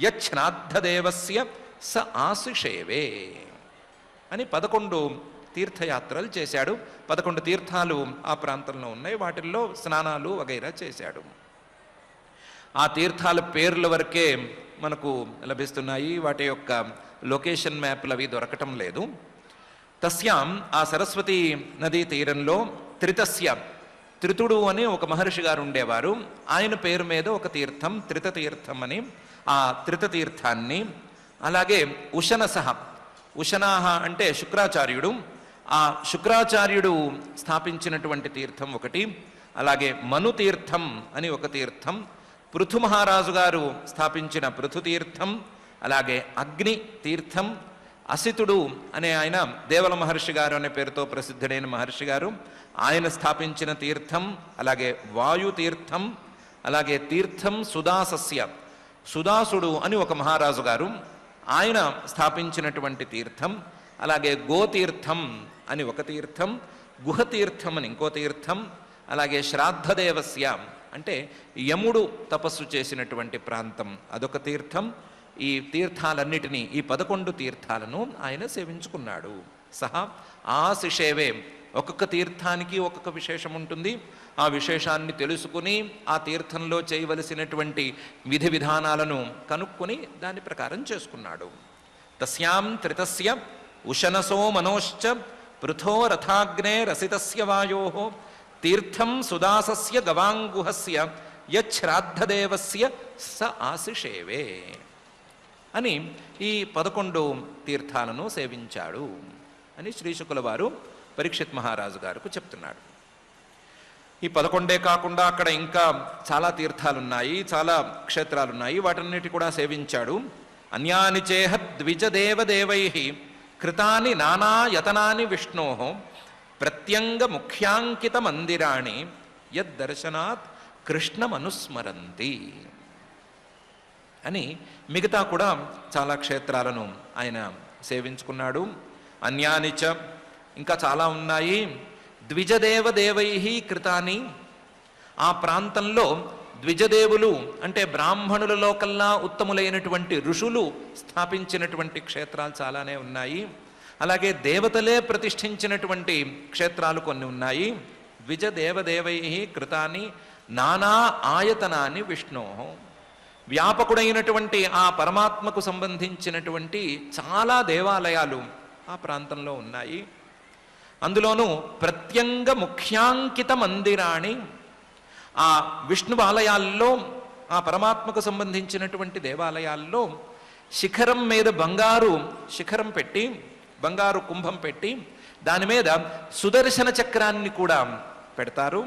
A: యచ్ఛ్నాద్ధదేవస్య స ఆశిషేవే అని 11 తీర్థయాత్రలు చేశాడు. 11 తీర్థాలు ఆ ప్రాంతంలో ఉన్నాయి. వాటిల్లో స్నానాలు వగైరా చేశాడు. ఆ తీర్థాల పేర్ల వరకే మనకు లభిస్తున్నాయి. వాటి యొక్క లొకేషన్ మ్యాప్లు అవి దొరకటం లేదు. తస్యాం ఆ సరస్వతీ నదీ తీరంలో త్రితస్య, త్రితుడు అని ఒక మహర్షి గారు ఉండేవారు. ఆయన పేరు మీద ఒక తీర్థం త్రితతీర్థం అని, ఆ త్రితతీర్థాన్ని, అలాగే ఉశనసహ, ఉశనాహ అంటే శుక్రాచార్యుడు, ఆ శుక్రాచార్యుడు స్థాపించినటువంటి తీర్థం ఒకటి, అలాగే మనుతీర్థం అని ఒక తీర్థం, పృథు మహారాజు గారు స్థాపించిన పృథుతీర్థం, అలాగే అగ్ని తీర్థం, అసితుడు అనే ఆయన దేవల మహర్షి గారు అనే పేరుతో ప్రసిద్ధుడైన మహర్షి గారు, ఆయన స్థాపించిన తీర్థం, అలాగే వాయు తీర్థం, అలాగే తీర్థం సుదాసస్య, సుదాసుడు అని ఒక మహారాజు గారు, ఆయన స్థాపించినటువంటి తీర్థం, అలాగే గోతీర్థం అని ఒక తీర్థం, గుహతీర్థం అని ఇంకో తీర్థం, అలాగే శ్రాద్ధదేవస్య అంటే యముడు తపస్సు చేసినటువంటి ప్రాంతం అదొక తీర్థం. ఈ తీర్థాలన్నిటినీ, ఈ 11 తీర్థాలను ఆయన సేవించుకున్నాడు. సహా ఆశిషేవే. ఒక్కొక్క తీర్థానికి ఒక్కొక్క విశేషం ఉంటుంది. ఆ విశేషాన్ని తెలుసుకుని ఆ తీర్థంలో చేయవలసినటువంటి విధి విధానాలను కనుక్కొని దాని ప్రకారం చేసుకున్నాడు. తస్యాం త్రితస్య ఉశనసో మనోశ్చ పృథో రథాగ్నే రసితస్య వాయో తీర్థం సుదాసస్య గవాంగుహస్య యశ్రాద్ధదేవస్య స ఆశిషేవే అని ఈ 11 తీర్థాలను సేవించాడు అని శ్రీశుకుల వారు పరీక్షిత్ మహారాజు గారికి చెప్తున్నాడు. ఈ 11 కాకుండా అక్కడ ఇంకా చాలా తీర్థాలున్నాయి, చాలా క్షేత్రాలున్నాయి. వాటన్నిటి కూడా సేవించాడు. అన్యాని చేహ ద్విజదేవదేవై కృతాని నానాయతనాని విష్ణో ప్రత్యంగ ముఖ్యాంకిత మందిరాణి యద్దర్శనాత్ కృష్ణమనుస్మరంతి అని మిగతా కూడా చాలా క్షేత్రాలను ఆయన సేవించుకున్నాడు. అన్యానిచ ఇంకా చాలా ఉన్నాయి. ద్విజదేవదేవై కృతాని, ఆ ప్రాంతంలో ద్విజదేవులు అంటే బ్రాహ్మణులలో కల్లా ఉత్తములైనటువంటి ఋషులు స్థాపించినటువంటి క్షేత్రాలు చాలానే ఉన్నాయి. అలాగే దేవతలే ప్రతిష్ఠించినటువంటి క్షేత్రాలు కొన్ని ఉన్నాయి. ద్విజదేవదేవై కృతాని నానా ఆయతనాన్ని విష్ణో, వ్యాపకుడైనటువంటి ఆ పరమాత్మకు సంబంధించినటువంటి చాలా దేవాలయాలు ఆ ప్రాంతంలో ఉన్నాయి. అందులోనూ ప్రత్యంగ ముఖ్యాంకిత మందిరాణి, ఆ విష్ణు ఆలయాల్లో, ఆ పరమాత్మకు సంబంధించినటువంటి దేవాలయాల్లో శిఖరం మీద బంగారు శిఖరం పెట్టి, బంగారు కుంభం పెట్టి దాని మీద సుదర్శన చక్రాన్ని కూడా పెడతారు.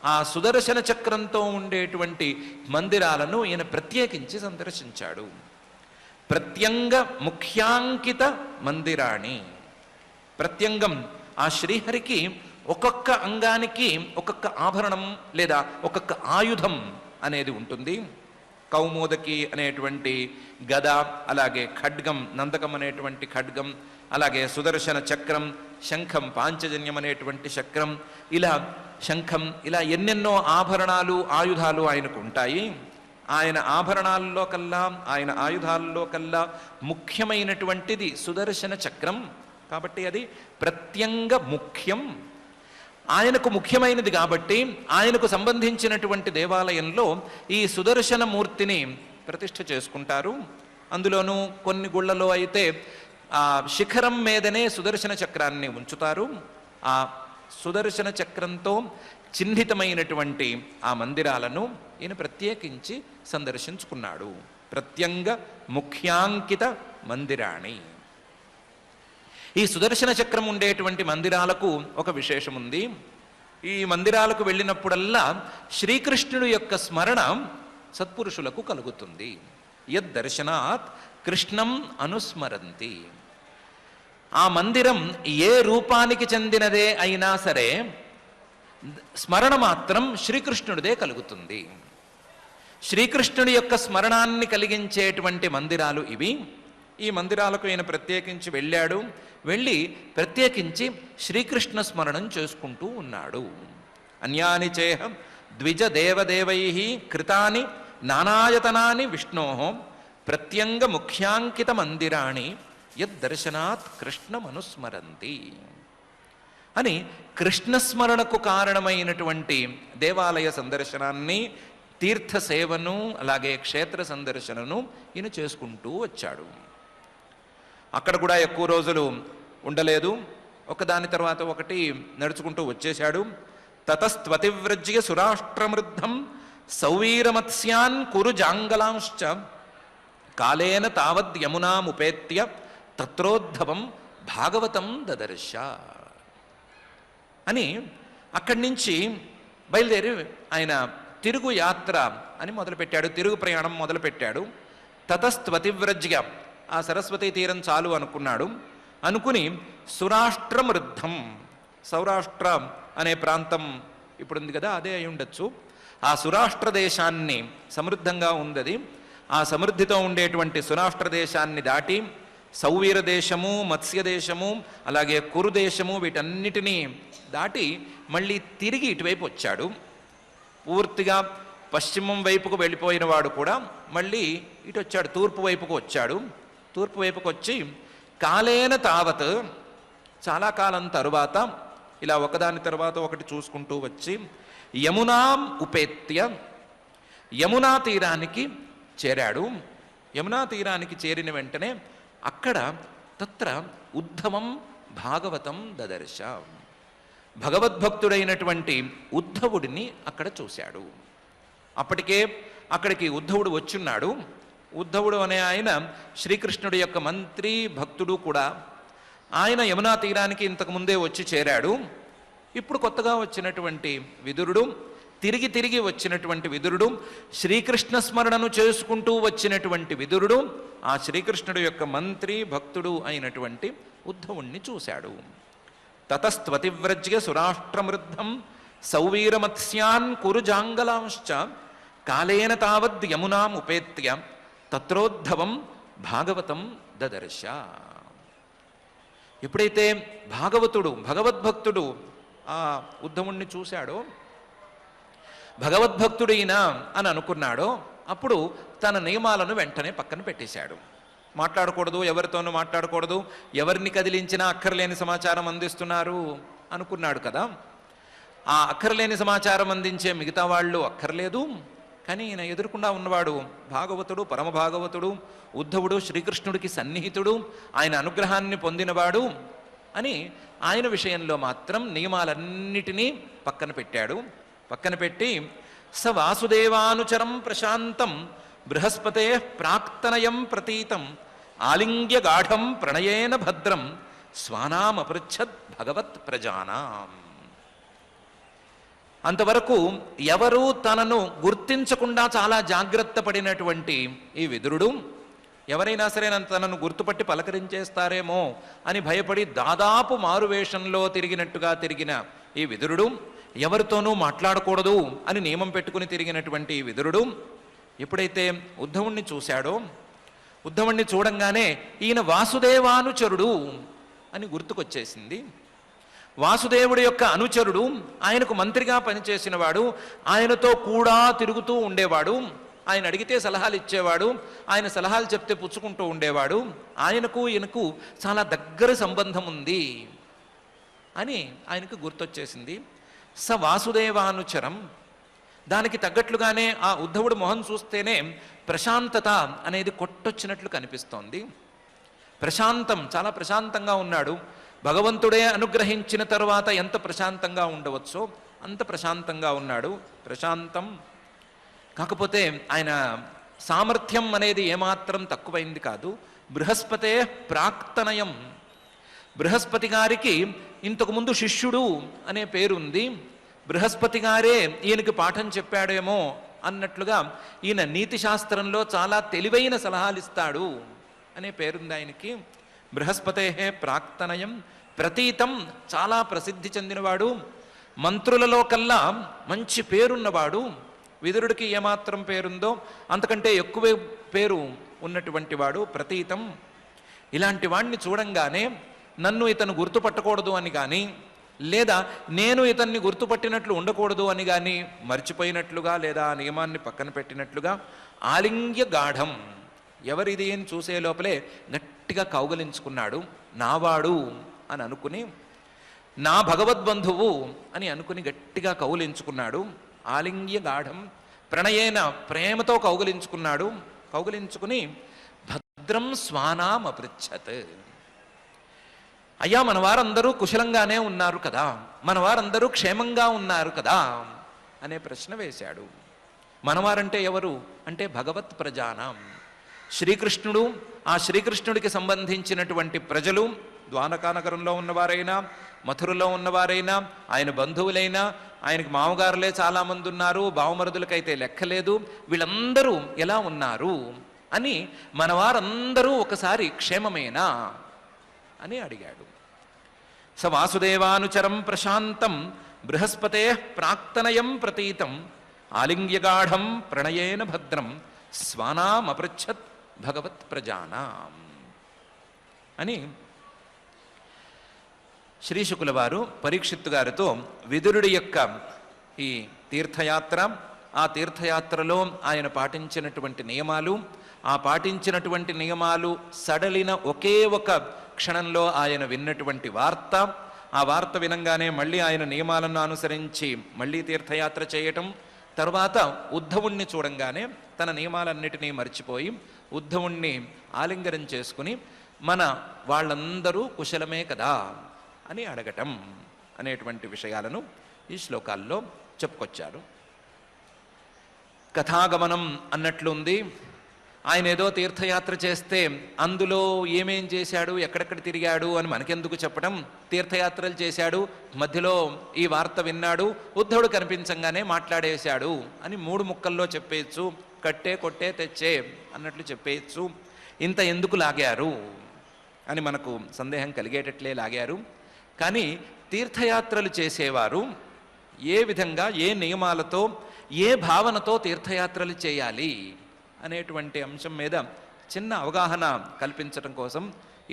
A: ఆ సుదర్శన చక్రంతో ఉండేటువంటి మందిరాలను ఈయన ప్రత్యేకించి సందర్శించాడు. ప్రత్యంగ ముఖ్యాంకిత మందిరాణి. ప్రత్యంగం ఆ శ్రీహరికి ఒక్కొక్క అంగానికి ఒక్కొక్క ఆభరణం లేదా ఒక్కొక్క ఆయుధం అనేది ఉంటుంది. కౌమోదకి అనేటువంటి గద, అలాగే ఖడ్గం నందకం అనేటువంటి ఖడ్గం, అలాగే సుదర్శన చక్రం, శంఖం పాంచజన్యం అనేటువంటి చక్రం, ఇలా శంఖం, ఇలా ఎన్నెన్నో ఆభరణాలు ఆయుధాలు ఆయనకు ఉంటాయి. ఆయన ఆభరణాల్లో కల్లా, ఆయన ఆయుధాల్లో కల్లా ముఖ్యమైనటువంటిది సుదర్శన చక్రం. కాబట్టి అది ప్రత్యంగ ముఖ్యం. ఆయనకు ముఖ్యమైనది కాబట్టి ఆయనకు సంబంధించినటువంటి దేవాలయంలో ఈ సుదర్శన మూర్తిని ప్రతిష్ఠ చేసుకుంటారు. అందులోనూ కొన్ని గుళ్ళలో అయితే ఆ శిఖరం మీదనే సుదర్శన చక్రాన్ని ఉంచుతారు. ఆ సుదర్శన చక్రంతో చిహ్నితమైనటువంటి ఆ మందిరాలను ఈయన ప్రత్యేకించి సందర్శించుకున్నాడు. ప్రత్యంగ ముఖ్యాంకిత మందిరాణి. ఈ సుదర్శన చక్రం ఉండేటువంటి మందిరాలకు ఒక విశేషం ఉంది. ఈ మందిరాలకు వెళ్ళినప్పుడల్లా శ్రీకృష్ణుడు యొక్క స్మరణ సత్పురుషులకు కలుగుతుంది. యద్దర్శనాత్ కృష్ణం అనుస్మరంతి. ఆ మందిరం ఏ రూపానికి చెందినదే అయినా సరే స్మరణ మాత్రం శ్రీకృష్ణుడిదే కలుగుతుంది. శ్రీకృష్ణుడి యొక్క స్మరణాన్ని కలిగించేటువంటి మందిరాలు ఇవి. ఈ మందిరాలకు ఈయన ప్రత్యేకించి వెళ్ళాడు. వెళ్ళి ప్రత్యేకించి శ్రీకృష్ణ స్మరణం చేసుకుంటూ ఉన్నాడు. అన్యాని చేహ ద్విజ దేవదేవై కృతాని నానాయతనాని విష్ణో ప్రత్యంగ ముఖ్యాంకిత మందిరాణి యద్దర్శనాత్ కృష్ణమనుస్మరంతి అని కృష్ణస్మరణకు కారణమైనటువంటి దేవాలయ సందర్శనాన్ని, తీర్థ సేవను, అలాగే క్షేత్ర సందర్శనను ఈయన చేసుకుంటూ వచ్చాడు. అక్కడ కూడా ఎక్కువ రోజులు ఉండలేదు. ఒకదాని తర్వాత ఒకటి నడుచుకుంటూ వచ్చేశాడు. తతస్త్వతివ్రజ్య సురాష్ట్రమృద్ధం సౌవీరమత్స్యాన్ కురు జాంగలాంశ్చ కాలేన తావద్ యమునాముపేత్య తత్రోద్ధవం భాగవతం దదర్శ అని అక్కడి నుంచి బయలుదేరి ఆయన తిరుగు యాత్ర అని మొదలుపెట్టాడు. తిరుగు ప్రయాణం మొదలుపెట్టాడు. తతస్త్వతివ్రజ్య, ఆ సరస్వతీ తీరం చాలు అనుకున్నాడు. అనుకుని సురాష్ట్రమృద్ధం, సౌరాష్ట్ర అనే ప్రాంతం ఇప్పుడుంది కదా, అదే అయి ఉండొచ్చు. ఆ సురాష్ట్ర దేశాన్ని, సమృద్ధంగా ఉంది, ఆ సమృద్ధితో ఉండేటువంటి సురాష్ట్ర దేశాన్ని దాటి సౌవీర దేశము, మత్స్య దేశము, అలాగే కురు దేశము, వీటన్నిటినీ దాటి మళ్ళీ తిరిగి ఇటువైపు వచ్చాడు. పూర్తిగా పశ్చిమం వైపుకు వెళ్ళిపోయిన వాడు కూడా మళ్ళీ ఇటు వచ్చాడు, తూర్పు వైపుకు వచ్చాడు. తూర్పు వైపుకు వచ్చి కాలేన తావత్, చాలా కాలం తరువాత ఇలా ఒకదాని తర్వాత ఒకటి చూసుకుంటూ వచ్చి యమునాం ఉపేత్య యమునా తీరానికి చేరాడు. యమునా తీరానికి చేరిన వెంటనే అక్కడ తత్ర ఉద్ధవం భాగవతం దదర్శ, భగవద్భక్తుడైనటువంటి ఉద్ధవుడిని అక్కడ చూశాడు. అప్పటికే అక్కడికి ఉద్ధవుడు వచ్చున్నాడు. ఉద్ధవుడు అనే ఆయన శ్రీకృష్ణుడి యొక్క మంత్రి భక్తుడు కూడా. ఆయన యమునా తీరానికి ఇంతకుముందే వచ్చి చేరాడు. ఇప్పుడు కొత్తగా వచ్చినటువంటి విదురుడు, తిరిగి వచ్చినటువంటి విదురుడు, శ్రీకృష్ణ స్మరణను చేసుకుంటూ వచ్చినటువంటి విదురుడు ఆ శ్రీకృష్ణుడు యొక్క మంత్రి భక్తుడు అయినటువంటి ఉద్ధవుణ్ణి చూశాడు. తతస్త్వతివ్రజ్య సురాష్ట్రమృద్ధం సౌవీరమత్స్యాన్ కురుజాంగలాంశ్చ కాలేన తావద్ యమునాం ఉపేత్య తత్రోద్ధవం భాగవతం దదర్శ. ఎప్పుడైతే భగవద్భక్తుడు ఆ ఉద్ధవుణ్ణి చూశాడో, భగవద్భక్తుడైనా అని అనుకున్నాడో, అప్పుడు తన నియమాలను వెంటనే పక్కన పెట్టేశాడు. మాట్లాడకూడదు, ఎవరితోనూ మాట్లాడకూడదు, ఎవరిని కదిలించినా అక్కర్లేని సమాచారం అందిస్తున్నారు అనుకున్నాడు కదా. ఆ అక్కర్లేని సమాచారం అందించే మిగతా వాళ్ళు అక్కర్లేదు, కానీ ఈయన ఎదురుకుండా ఉన్నవాడు భాగవతుడు, పరమ భాగవతుడు, ఉద్ధవుడు, శ్రీకృష్ణుడికి సన్నిహితుడు, ఆయన అనుగ్రహాన్ని పొందినవాడు అని ఆయన విషయంలో మాత్రం నియమాలన్నిటినీ పక్కన పెట్టాడు. పక్కన పెట్టి స వాసుదేవానుచరం ప్రశాంతం బృహస్పతే ప్రాక్తనయం ప్రతీతం ఆలింగ్య గాఢం ప్రణయేన భద్రం స్వానామపృచ్ఛద్ భగవత్ ప్రజానాం. అంతవరకు ఎవరూ తనను గుర్తించకుండా చాలా జాగ్రత్త పడినటువంటి ఈ విదురుడు, ఎవరైనా సరే తనను గుర్తుపట్టి పలకరించేస్తారేమో అని భయపడి దాదాపు మారువేషంలో తిరిగినట్టుగా తిరిగిన ఈ విదురుడు, ఎవరితోనూ మాట్లాడకూడదు అని నియమం పెట్టుకుని తిరిగినటువంటి ఈ విదురుడు ఎప్పుడైతే ఉద్ధవుణ్ణి చూశాడో, ఉద్ధవుణ్ణి చూడంగానే ఈయన వాసుదేవానుచరుడు అని గుర్తుకొచ్చేసింది. వాసుదేవుడి యొక్క అనుచరుడు, ఆయనకు మంత్రిగా పనిచేసినవాడు, ఆయనతో కూడా తిరుగుతూ ఉండేవాడు, ఆయన అడిగితే సలహాలు ఇచ్చేవాడు, ఆయన సలహాలు చెప్తే పుచ్చుకుంటూ ఉండేవాడు, ఆయనకు ఈయనకు చాలా దగ్గర సంబంధం ఉంది అని ఆయనకు గుర్తొచ్చేసింది. స వాసుదేవానుచరం. దానికి తగ్గట్లుగానే ఆ ఉద్ధవుడు మొహం చూస్తేనే ప్రశాంతత అనేది కొట్టొచ్చినట్లు కనిపిస్తోంది. ప్రశాంతం, చాలా ప్రశాంతంగా ఉన్నాడు. భగవంతుడే అనుగ్రహించిన తరువాత ఎంత ప్రశాంతంగా ఉండవచ్చో అంత ప్రశాంతంగా ఉన్నాడు. ప్రశాంతం. కాకపోతే ఆయన సామర్థ్యం అనేది ఏమాత్రం తక్కువైంది కాదు. బృహస్పతే ప్రాక్తనయం. బృహస్పతి గారికి ఇంతకుముందు శిష్యుడు అనే పేరుంది. బృహస్పతి గారే ఈయనకి పాఠం చెప్పాడేమో అన్నట్లుగా ఈయన నీతి శాస్త్రంలో చాలా తెలివైన సలహాలు ఇస్తాడు అనే పేరుంది ఆయనకి. బృహస్పతే ప్రాక్తనయం ప్రతీతం, చాలా ప్రసిద్ధి చెందినవాడు, మంత్రులలో కల్లా మంచి పేరున్నవాడు. విదురుడికి ఏమాత్రం పేరుందో అంతకంటే ఎక్కువ పేరు ఉన్నటువంటి వాడు ప్రతీతం. ఇలాంటి వాణ్ణి చూడంగానే నన్ను ఇతను గుర్తుపట్టకూడదు అని కానీ, లేదా నేను ఇతన్ని గుర్తుపట్టినట్లు ఉండకూడదు అని కానీ మర్చిపోయినట్లుగా, లేదా ఆ నియమాన్ని పక్కన పెట్టినట్లుగా ఆలింగ్య గాఢం, ఎవరిది అని చూసే లోపలే గట్టిగా కౌగలించుకున్నాడు. నావాడు అని అనుకుని, నా భగవద్బంధువు అని అనుకుని గట్టిగా కౌగిలించుకున్నాడు. ఆలింగ్య గాఢం ప్రణయేన, ప్రేమతో కౌగిలించుకున్నాడు. కౌగిలించుకుని భద్రం స్వానాం అపృచ్ఛత్. అయ్యా, మన వారందరూ కుశలంగానే ఉన్నారు కదా, మన వారందరూ క్షేమంగా ఉన్నారు కదా అనే ప్రశ్న వేశాడు. మనవారంటే ఎవరు అంటే భగవత్ ప్రజానాం, శ్రీకృష్ణుడు, ఆ శ్రీకృష్ణుడికి సంబంధించినటువంటి ప్రజలు, ద్వారకా నగరంలో ఉన్నవారైనా, మథురలో ఉన్నవారైనా, ఆయన బంధువులైనా, ఆయనకి మామగారులే చాలామంది ఉన్నారు, బావమరుదులకైతే లెక్కలేదు, వీళ్ళందరూ ఎలా ఉన్నారు అని మనవారందరూ ఒకసారి క్షేమమేనా అని అడిగాడు. స వాసుదేవానుచరం ప్రశాంతం బృహస్పతే ప్రాక్తనయం ప్రతీతం ఆలింగ్యగాఢం ప్రణయేన భద్రం స్వానాం అపృచ్ఛత్ భగవత్ ప్రజానాం అని శ్రీశుకుల వారు పరీక్షిత్తు గారితో విదురుడి యొక్క ఈ తీర్థయాత్ర, ఆ తీర్థయాత్రలో ఆయన పాటించినటువంటి నియమాలు, ఆ పాటించినటువంటి నియమాలు సడలిన ఒకే ఒక క్షణంలో ఆయన విన్నటువంటి వార్త, ఆ వార్త వినంగానే మళ్ళీ ఆయన నియమాలను అనుసరించి మళ్ళీ తీర్థయాత్ర చేయటం, తర్వాత ఉద్ధవుణ్ణి చూడంగానే తన నియమాలన్నిటినీ మర్చిపోయి ఉద్ధవుణ్ణి ఆలింగనం చేసుకుని మన వాళ్ళందరూ కుశలమే కదా అని అడగటం అనేటువంటి విషయాలను ఈ శ్లోకాల్లో చెప్పుకొచ్చారు. కథాగమనం అన్నట్లుంది. ఆయన ఏదో తీర్థయాత్ర చేస్తే అందులో ఏమేం చేశాడు, ఎక్కడెక్కడ తిరిగాడు అని మనకెందుకు చెప్పడం, తీర్థయాత్రలు చేశాడు, మధ్యలో ఈ వార్త విన్నాడు, ఉద్ధవుడు కనిపించంగానే మాట్లాడేశాడు అని 3 ముక్కల్లో చెప్పేయచ్చు. కట్టే కొట్టే తెచ్చే అన్నట్లు చెప్పేయచ్చు. ఇంత ఎందుకు లాగారు అని మనకు సందేహం కలిగేటట్లే లాగారు. కానీ తీర్థయాత్రలు చేసేవారు ఏ విధంగా, ఏ నియమాలతో, ఏ భావనతో తీర్థయాత్రలు చేయాలి అనేటువంటి అంశం మీద చిన్న అవగాహన కల్పించడం కోసం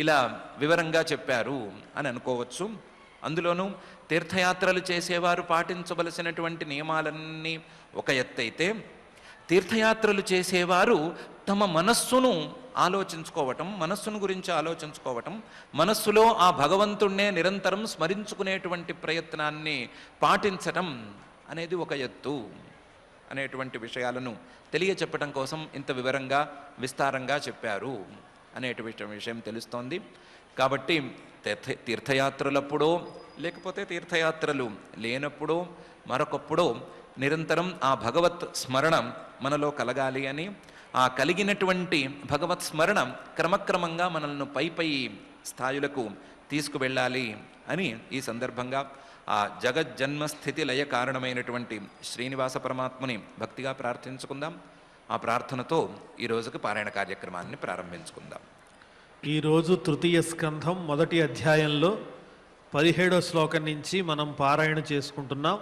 A: ఇలా వివరంగా చెప్పారు అని అనుకోవచ్చు. అందులోనూ తీర్థయాత్రలు చేసేవారు పాటించవలసినటువంటి నియమాలన్నీ ఒక ఎత్తైతే, తీర్థయాత్రలు చేసేవారు తమ మనస్సును ఆలోచించుకోవటం, మనస్సును గురించి ఆలోచించుకోవటం, మనస్సులో ఆ భగవంతుణ్ణే నిరంతరం స్మరించుకునేటువంటి ప్రయత్నాన్ని పాటించటం అనేది ఒక ఎత్తు అనేటువంటి విషయాలను తెలియచెప్పటం కోసం ఇంత వివరంగా విస్తారంగా చెప్పారు అనేటువంటి విషయం తెలుస్తోంది. కాబట్టి తీర్థయాత్రలప్పుడో లేకపోతే తీర్థయాత్రలు లేనప్పుడో మరొకప్పుడో నిరంతరం ఆ భగవత్ స్మరణ మనలో కలగాలి అని, ఆ కలిగినటువంటి భగవత్ స్మరణ క్రమక్రమంగా మనల్ని పై స్థాయిలకు తీసుకువెళ్ళాలి అని ఈ సందర్భంగా ఆ జగజ్జన్మస్థితి లయ కారణమైనటువంటి శ్రీనివాస పరమాత్మని భక్తిగా ప్రార్థించుకుందాం. ఆ ప్రార్థనతో ఈ రోజుకి పారాయణ కార్యక్రమాన్ని ప్రారంభించుకుందాం.
B: ఈరోజు తృతీయ స్కంధం 1వ అధ్యాయంలో 17వ శ్లోకం నుంచి మనం పారాయణ చేసుకుంటున్నాం.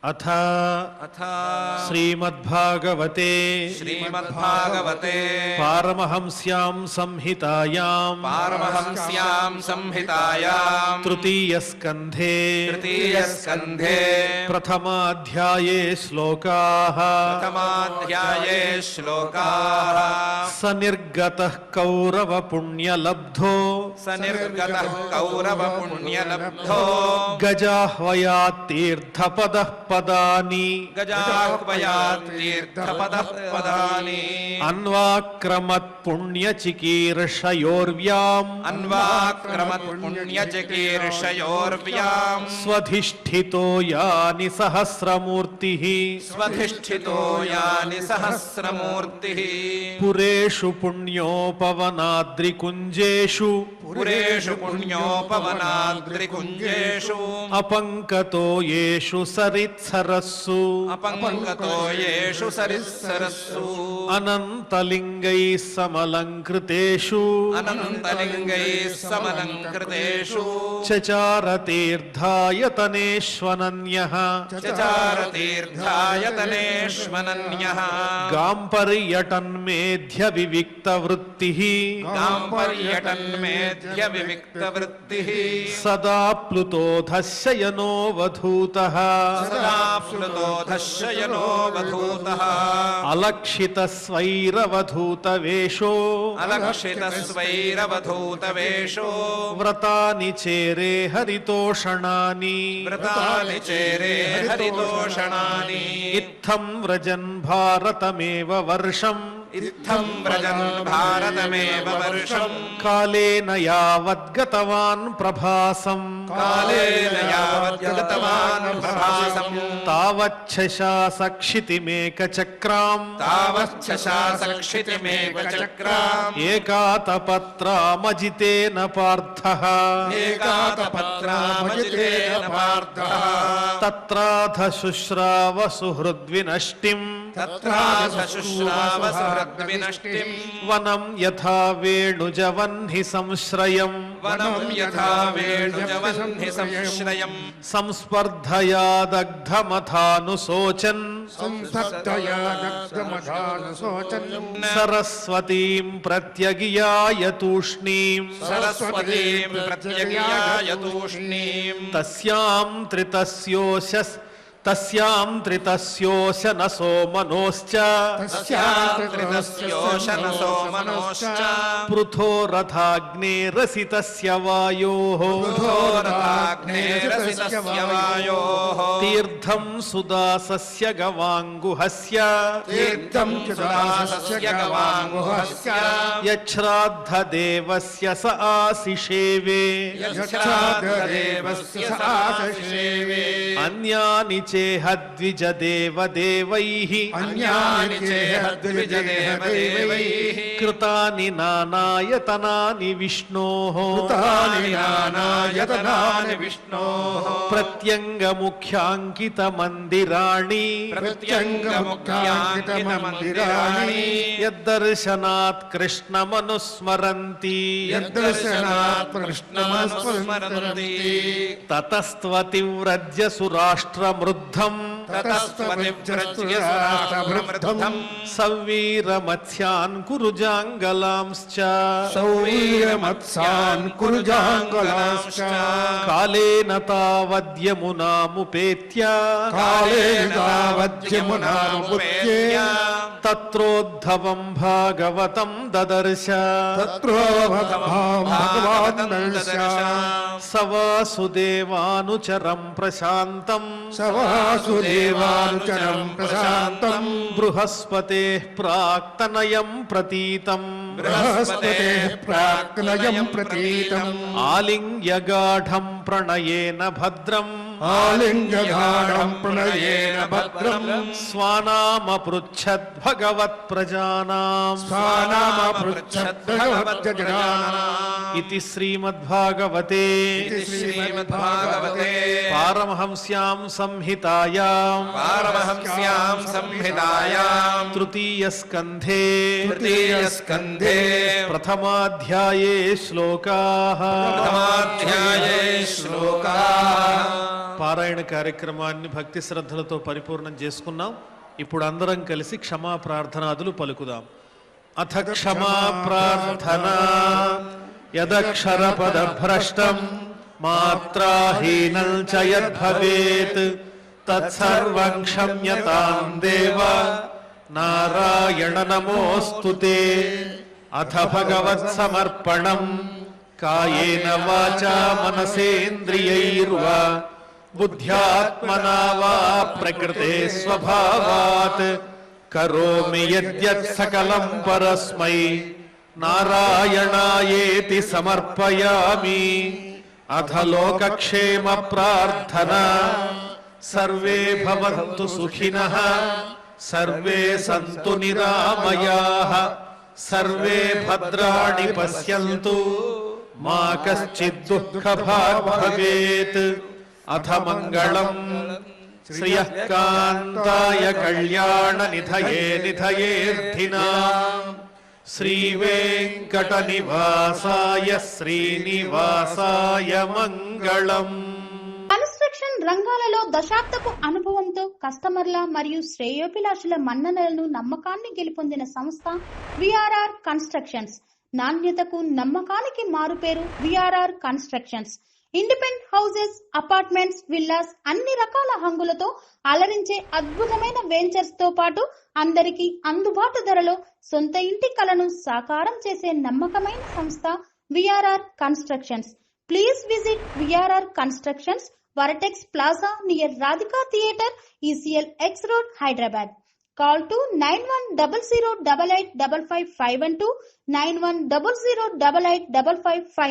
B: అథ శ్రీమద్భాగవతే పారమహంస్యాం సంహితాయాం తృతీయ స్కంధే ప్రథమాధ్యాయే శ్లోకాః సనిర్గతః కౌరవ పుణ్యలబ్ధో గజాహ్వయాత్ తీర్థపదః పదాని అన్వాక్రమత్ పుణ్యచికీర్షయోర్వ్యాం స్వధిష్ఠితో యాని సహస్రమూర్తిః పురేషు పుణ్యోపవనాద్రికుంజేషు అపంకతో యేషు సరిత్సరస్సు అనంతలింగైః సమలంకృతేషు చచార తీర్థాయతనేష్వనన్యః గాంపర్యటన్మేధ్య వివిక్తవృత్తిః సదా ప్లుతోధశయనోవధూతః అలక్షితస్వైరవధూతవేషో వ్రతాని చేరే హరితోషణాని ఇత్థం వ్రజన్ భారతమేవ వర్షం కాలేన యావద్గతవాన్ ప్రభాసం తావచ్చశాసక్షితిమేకచక్రాం ఏకాతపత్రామజితేన పార్థః తత్రాధ శుశ్రావ సుహృద్వినష్టిం వనం యథా వేణుజవహ్ని సంశ్రయం సంస్పర్ధయా దగ్ధమథానుశోచన్ సరస్వతీం ప్రత్యగియాయ తూష్ణీం తస్యాం త్రితస్యోషస్ తస్యాం త్రితస్యోశనసో మనోశ్చ
A: త్రితస్యోశనసో మనోశ్చ
B: పృథో రథాగ్నేరసితస్య వాయోః
A: రథాగ్నేరసితస్య వాయోః
B: తీర్థం సుదాసస్య గవాంగుహస్య
C: తీర్థం సుదాసస్య గవాంగుహస్య
B: యచ్ఛ్రాద్ధదేవస్య స ఆశిషేవే
C: యచ్ఛ్రాద్ధదేవస్య సాశేవే
B: అన్యాని చేహద్విజ దేవదేవైః
C: అన్యాని చేహ ద్విజదేవదేవైః
B: కృతాని నానాయతనాని విష్ణోః
C: కృతాని నానాయతనాని విష్ణోః
B: ప్రత్యంగముఖ్యాంకిత మందిరాణి
C: ప్రత్యంగముఖ్యాంకితమందిరాణి
B: యద్దర్శనాత్ కృష్ణమనుస్మరంతి
C: యద్దర్శనాత్ కృష్ణమనుస్మరంతి
B: తతస్త్వతివ్రజ్య సురాష్ట్రమృద్ధం
C: తతస్త్వతివ్రజ్యసురాష్ట్రమృద్ధం
B: సవ్వీరమత్స్యాన్ కురుజాంగలాంశ్చ
C: సౌవీరమత్సాన్ కురుజాంగలాంశ్చ
B: కాలేన తావద్యమునాముపేత్య
C: కాలేన తావద్యమునాముపేత్య
B: తత్రోద్ధవం భాగవతం దదర్శ
C: తత్రో భగవాన్ దర్శ
B: స వాసుదేవానుచరం ప్రశాంతం
C: సవాసుదేవానుచరం ప్రశాంతం
B: బృహస్పతేః ప్రాక్తనయం ప్రతీతం
C: బృహస్పతేః ప్రాక్నయం ప్రతీతం
B: ఆలింగ్యగాఢం ప్రణయేన భద్రం
C: ఆలింగగాఢం ప్రణయేన భద్రం
B: స్వానామపృచ్ఛద్భగవత్ ప్రజానాం
C: స్వానామపృచ్ఛద్భగవద్జనానాం
B: ఇతి శ్రీమద్భాగవతే
C: ఇతి శ్రీమద్భాగవతే
B: పారమహంస్యాం సంహితాయాం
A: పారమహంస్యాం సంహితాయాం
B: తృతీయస్కంధే
A: తృతీయస్కంధే
B: ప్రథమాధ్యాయే శ్లోకాః
A: ప్రథమాధ్యాయే శ్లోకాః.
B: పారాయణ కార్యక్రమాన్ని భక్తి శ్రద్ధలతో పరిపూర్ణం చేసుకున్నాం. ఇప్పుడు అందరం కలిసి క్షమా ప్రార్థనాదులు పలుకుదాం. అథ క్షమా ప్రార్థన యదక్షర పదభ్రష్టం మాత్రాహీనం చ యద్భవేత్ తత్సర్వం క్షమ్యతాం దేవ నారాయణ నమోస్తుతే. అథ భగవత్ సమర్పణం కాయేన వాచా మనసేంద్రియైర్వా బుద్ధ్యాత్మనా వా ప్రకృతే స్వభావాత్ కరోమి యద్యత్ సకలం పరస్మై నారాయణాయేతి సమర్పయామి. అథ లోకక్షేమ ప్రార్థన సర్వే భవంతు సుఖినః సర్వే సంతు నిరామయాః సర్వే భద్రాణి పశ్యంతు మా కశ్చిద్ దుఃఖభాగ్ భవేత్. అథ మంగళం శ్రియః కాంతాయ కళ్యాణ నిధయే నిధయేర్థినాం శ్రీవేంకట నివాసాయ శ్రీనివాసాయ మంగళం.
D: కన్స్ట్రక్షన్ రంగాలలో దశాబ్దపు అనుభవంతో కస్టమర్ల మరియు శ్రేయోభిలాషుల మన్ననలను నమ్మకాన్ని గెలుపొందిన సంస్థ విఆర్ఆర్ కన్స్ట్రక్షన్స్. నాణ్యతకు నమ్మకానికి మారుపేరు VRR constructions. Independent houses, apartments, villas అన్ని రకాల హంగులతో అలరించే అద్భుతమైన వెంచర్స్ తో పాటు అందరికీ అందుబాటు ధరలో సొంత ఇంటి కలను సాకారం చేసే నమ్మకమైన సంస్థ VRR constructions. Please visit VRR constructions, Varatex Plaza near Radhika Theatre, ECL X Road, Hyderabad. Call to 910088555512, 9100885555.